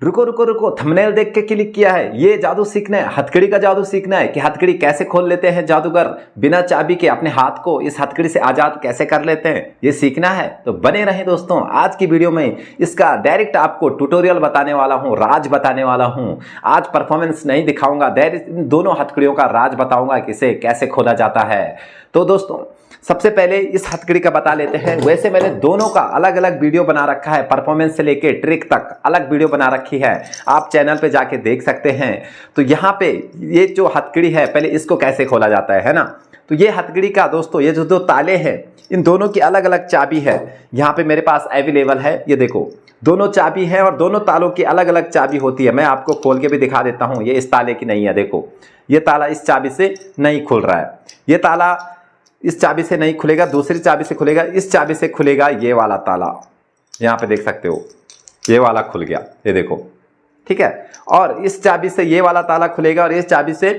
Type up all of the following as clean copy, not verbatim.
रुको रुको रुको, थंबनेल देख के क्लिक किया है। ये जादू सीखना है, हथकड़ी का जादू सीखना है कि हथकड़ी कैसे खोल लेते हैं जादूगर बिना चाबी के, अपने हाथ को इस हथकड़ी से आजाद कैसे कर लेते हैं, ये सीखना है तो बने रहें दोस्तों। आज की वीडियो में इसका डायरेक्ट आपको ट्यूटोरियल बताने वाला हूं, राज बताने वाला हूं। आज परफॉर्मेंस नहीं दिखाऊंगा, डायरेक्ट इन दोनों हथकड़ियों का राज बताऊंगा कि इसे कैसे खोला जाता है। तो दोस्तों सबसे पहले इस हथकड़ी का बता लेते हैं। वैसे मैंने दोनों का अलग अलग वीडियो बना रखा है, परफॉर्मेंस से लेके ट्रिक तक अलग वीडियो बना रखी है, आप चैनल पे जाके देख सकते हैं। तो यहाँ पे ये जो हथकड़ी है, पहले इसको कैसे खोला जाता है ना। तो ये हथकड़ी का दोस्तों ये जो दो ताले हैं, इन दोनों की अलग अलग चाबी है, यहाँ पे मेरे पास अवेलेबल है। ये देखो दोनों चाबी है और दोनों तालों की अलग अलग चाबी होती है। मैं आपको खोल के भी दिखा देता हूँ। ये इस ताले की नहीं है, देखो ये ताला इस चाबी से नहीं खुल रहा है, ये ताला इस चाबी से नहीं खुलेगा, दूसरी चाबी से खुलेगा, इस चाबी से खुलेगा ये वाला ताला। यहाँ पे देख सकते हो ये वाला खुल गया, ये देखो, ठीक है। और इस चाबी से ये वाला ताला खुलेगा और इस चाबी से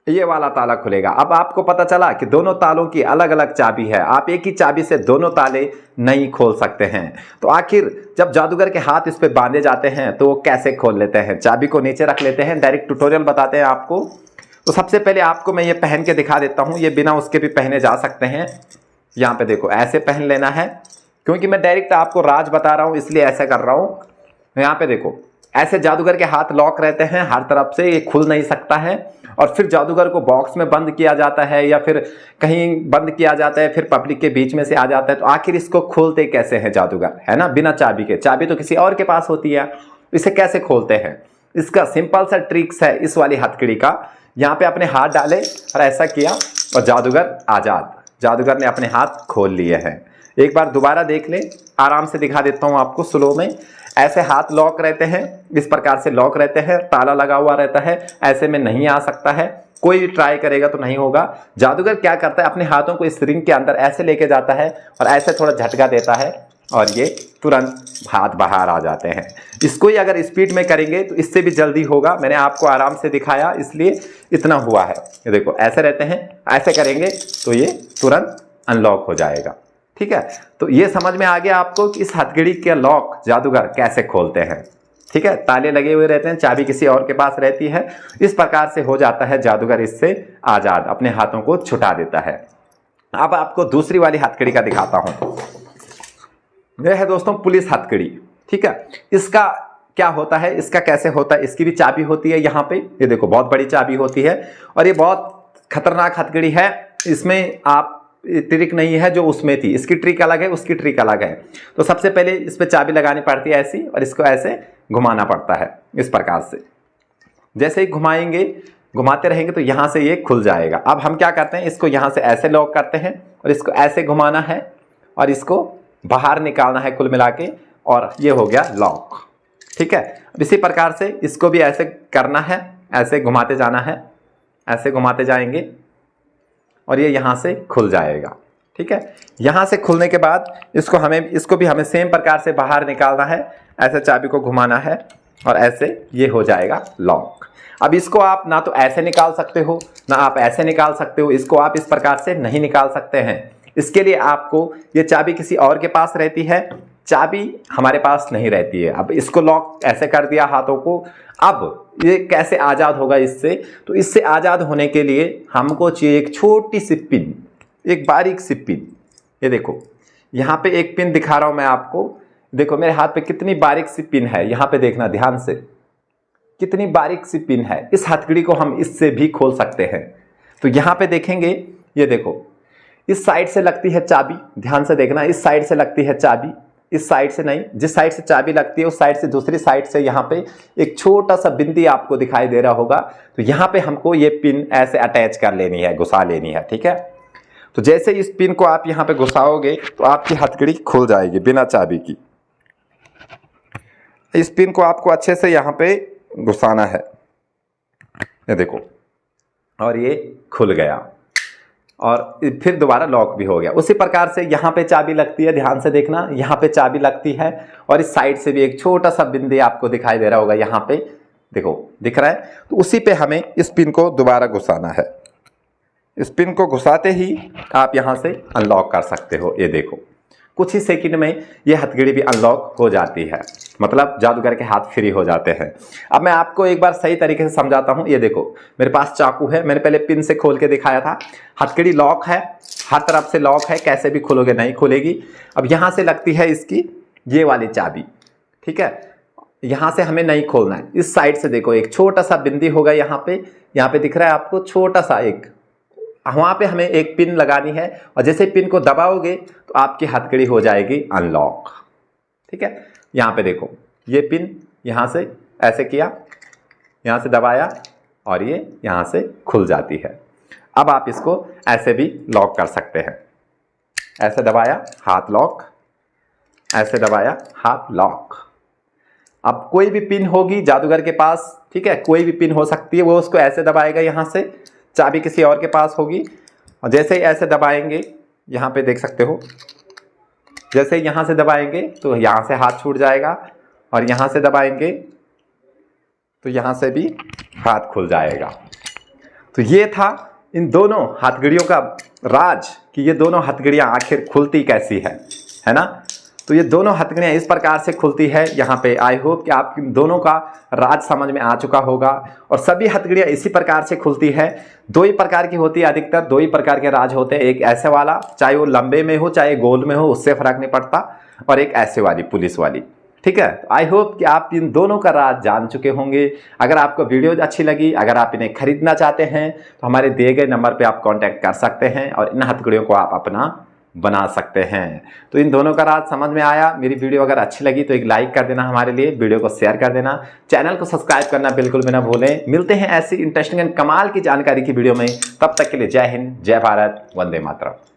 ये वाला ताला खुलेगा। अब आपको पता चला कि दोनों तालों की अलग अलग चाबी है, आप एक ही चाबी से दोनों ताले नहीं खोल सकते हैं। तो आखिर जब जादूगर के हाथ इस पे बांधे जाते हैं तो वो कैसे खोल लेते हैं। चाबी को नीचे रख लेते हैं, डायरेक्ट ट्यूटोरियल बताते हैं आपको। तो सबसे पहले आपको मैं ये पहन के दिखा देता हूँ, ये बिना उसके भी पहने जा सकते हैं। यहाँ पे देखो ऐसे पहन लेना है, क्योंकि मैं डायरेक्ट आपको राज बता रहा हूँ इसलिए ऐसा कर रहा हूँ। यहाँ पे देखो ऐसे जादूगर के हाथ लॉक रहते हैं हर तरफ से, ये खुल नहीं सकता है। और फिर जादूगर को बॉक्स में बंद किया जाता है या फिर कहीं बंद किया जाता है, फिर पब्लिक के बीच में से आ जाता है। तो आखिर इसको खोलते कैसे हैं जादूगर, है ना, बिना चाबी के। चाबी तो किसी और के पास होती है, इसे कैसे खोलते हैं। इसका सिंपल सा ट्रिक्स है इस वाली हथकड़ी का। यहाँ पे अपने हाथ डाले और ऐसा किया और जादूगर आजाद, जादूगर ने अपने हाथ खोल लिए हैं। एक बार दोबारा देख ले, आराम से दिखा देता हूँ आपको स्लो में। ऐसे हाथ लॉक रहते हैं, इस प्रकार से लॉक रहते हैं, ताला लगा हुआ रहता है, ऐसे में नहीं आ सकता है। कोई भी ट्राई करेगा तो नहीं होगा। जादूगर क्या करता है, अपने हाथों को इस रिंग के अंदर ऐसे लेके जाता है और ऐसे थोड़ा झटका देता है और ये तुरंत हाथ बाहर आ जाते हैं। इसको ही अगर स्पीड में करेंगे तो इससे भी जल्दी होगा। मैंने आपको आराम से दिखाया इसलिए इतना हुआ है। ये देखो ऐसे रहते हैं, ऐसे करेंगे तो ये तुरंत अनलॉक हो जाएगा, ठीक है। तो ये समझ में आ गया आपको कि इस हथकड़ी के लॉक जादूगर कैसे खोलते हैं, ठीक है। ताले लगे हुए रहते हैं, चाबी किसी और के पास रहती है। इस प्रकार से हो जाता है जादूगर इससे आजाद, अपने हाथों को छुटा देता है। अब आपको दूसरी वाली हथकड़ी का दिखाता हूं। यह है दोस्तों पुलिस हथकड़ी, ठीक है। इसका क्या होता है, इसका कैसे होता है, इसकी भी चाबी होती है यहाँ पे। ये देखो बहुत बड़ी चाबी होती है और ये बहुत खतरनाक हथकड़ी है। इसमें आप ट्रिक नहीं है जो उसमें थी, इसकी ट्रिक अलग है, उसकी ट्रिक अलग है। तो सबसे पहले इस पे चाबी लगानी पड़ती है ऐसी, और इसको ऐसे घुमाना पड़ता है इस प्रकार से। जैसे ही घुमाएंगे, घुमाते रहेंगे तो यहाँ से ये खुल जाएगा। अब हम क्या करते हैं, इसको यहाँ से ऐसे लॉक करते हैं और इसको ऐसे घुमाना है और इसको बाहर निकालना है कुल मिला के, और ये हो गया लॉक, ठीक है। अब इसी प्रकार से इसको भी ऐसे करना है, ऐसे घुमाते जाना है, ऐसे घुमाते जाएंगे और ये यहाँ से खुल जाएगा, ठीक है। यहाँ से खुलने के बाद इसको भी हमें सेम प्रकार से बाहर निकालना है, ऐसे चाबी को घुमाना है और ऐसे ये हो जाएगा लॉक। अब इसको आप ना तो ऐसे निकाल सकते हो ना आप ऐसे निकाल सकते हो, इसको आप इस प्रकार से नहीं निकाल सकते हैं। इसके लिए आपको ये चाबी किसी और के पास रहती है, चाबी हमारे पास नहीं रहती है। अब इसको लॉक ऐसे कर दिया हाथों को, अब ये कैसे आज़ाद होगा इससे। तो इससे आज़ाद होने के लिए हमको चाहिए एक छोटी सी पिन, एक बारीक सी पिन। ये देखो यहाँ पे एक पिन दिखा रहा हूँ मैं आपको, देखो मेरे हाथ पे कितनी बारीक सी पिन है, यहाँ पे देखना ध्यान से, कितनी बारीक सी पिन है। इस हथकड़ी को हम इससे भी खोल सकते हैं। तो यहाँ पे देखेंगे, ये देखो इस साइड से लगती है चाबी, ध्यान से देखना, इस साइड से लगती है चाबी, इस साइड से नहीं, जिस साइड से चाबी लगती है उस साइड से दूसरी साइड से यहाँ पे एक छोटा सा बिंदी आपको दिखाई दे रहा होगा। तो यहाँ पे हमको ये पिन ऐसे अटैच कर लेनी है, घुसा लेनी है, ठीक है। तो जैसे इस पिन को आप यहाँ पे घुसाओगे तो आपकी हथकड़ी खुल जाएगी बिना चाबी की। इस पिन को आपको अच्छे से यहाँ पे घुसाना है, ये देखो, और ये खुल गया और फिर दोबारा लॉक भी हो गया। उसी प्रकार से यहाँ पे चाबी लगती है, ध्यान से देखना, यहाँ पे चाबी लगती है और इस साइड से भी एक छोटा सा बिंदी आपको दिखाई दे रहा होगा, यहाँ पे देखो दिख रहा है। तो उसी पे हमें इस पिन को दोबारा घुसाना है। इस पिन को घुसाते ही आप यहाँ से अनलॉक कर सकते हो, ये देखो कुछ ही सेकंड में ये हथकड़ी भी अनलॉक हो जाती है, मतलब जादूगर के हाथ फ्री हो जाते हैं। अब मैं आपको एक बार सही तरीके से समझाता हूँ। ये देखो मेरे पास चाकू है, मैंने पहले पिन से खोल के दिखाया था। हथकड़ी लॉक है, हर तरफ से लॉक है, कैसे भी खोलोगे नहीं खुलेगी। अब यहाँ से लगती है इसकी ये वाली चाबी, ठीक है। यहाँ से हमें नहीं खोलना है, इस साइड से देखो एक छोटा सा बिंदी होगा यहाँ पे दिख रहा है आपको, छोटा सा एक, वहाँ पे हमें एक पिन लगानी है और जैसे पिन को दबाओगे तो आपकी हथकड़ी हो जाएगी अनलॉक, ठीक है। यहाँ पे देखो ये पिन यहाँ से ऐसे किया, यहाँ से दबाया और ये यहाँ से खुल जाती है। अब आप इसको ऐसे भी लॉक कर सकते हैं, ऐसे दबाया हाथ लॉक, ऐसे दबाया हाथ लॉक। अब कोई भी पिन होगी जादूगर के पास, ठीक है, कोई भी पिन हो सकती है, वो उसको ऐसे दबाएगा, यहाँ से चाबी किसी और के पास होगी और जैसे ही ऐसे दबाएंगे, यहाँ पे देख सकते हो, जैसे यहाँ से दबाएंगे तो यहाँ से हाथ छूट जाएगा और यहाँ से दबाएंगे तो यहाँ से भी हाथ खुल जाएगा। तो ये था इन दोनों हथकड़ियों का राज कि ये दोनों हथकड़ियाँ आखिर खुलती कैसी है ना। तो ये दोनों हथकड़ियाँ इस प्रकार से खुलती है यहाँ पे। आई होप कि आप इन दोनों का राज समझ में आ चुका होगा और सभी हथकड़ियाँ इसी प्रकार से खुलती है। दो ही प्रकार की होती है, अधिकतर दो ही प्रकार के राज होते हैं, एक ऐसे वाला, चाहे वो लंबे में हो चाहे गोल में हो, उससे फर्क नहीं पड़ता, और एक ऐसे वाली पुलिस वाली, ठीक है। आई होप कि आप इन दोनों का राज जान चुके होंगे। अगर आपको वीडियो अच्छी लगी, अगर आप इन्हें खरीदना चाहते हैं तो हमारे दिए गए नंबर पे आप कांटेक्ट कर सकते हैं और इन हथकड़ियों को आप अपना बना सकते हैं। तो इन दोनों का राज समझ में आया। मेरी वीडियो अगर अच्छी लगी तो एक लाइक कर देना हमारे लिए, वीडियो को शेयर कर देना, चैनल को सब्सक्राइब करना बिल्कुल भी ना भूलें। मिलते हैं ऐसी इंटरेस्टिंग एंड कमाल की जानकारी की वीडियो में, तब तक के लिए जय हिंद, जय भारत, वंदे मातरम।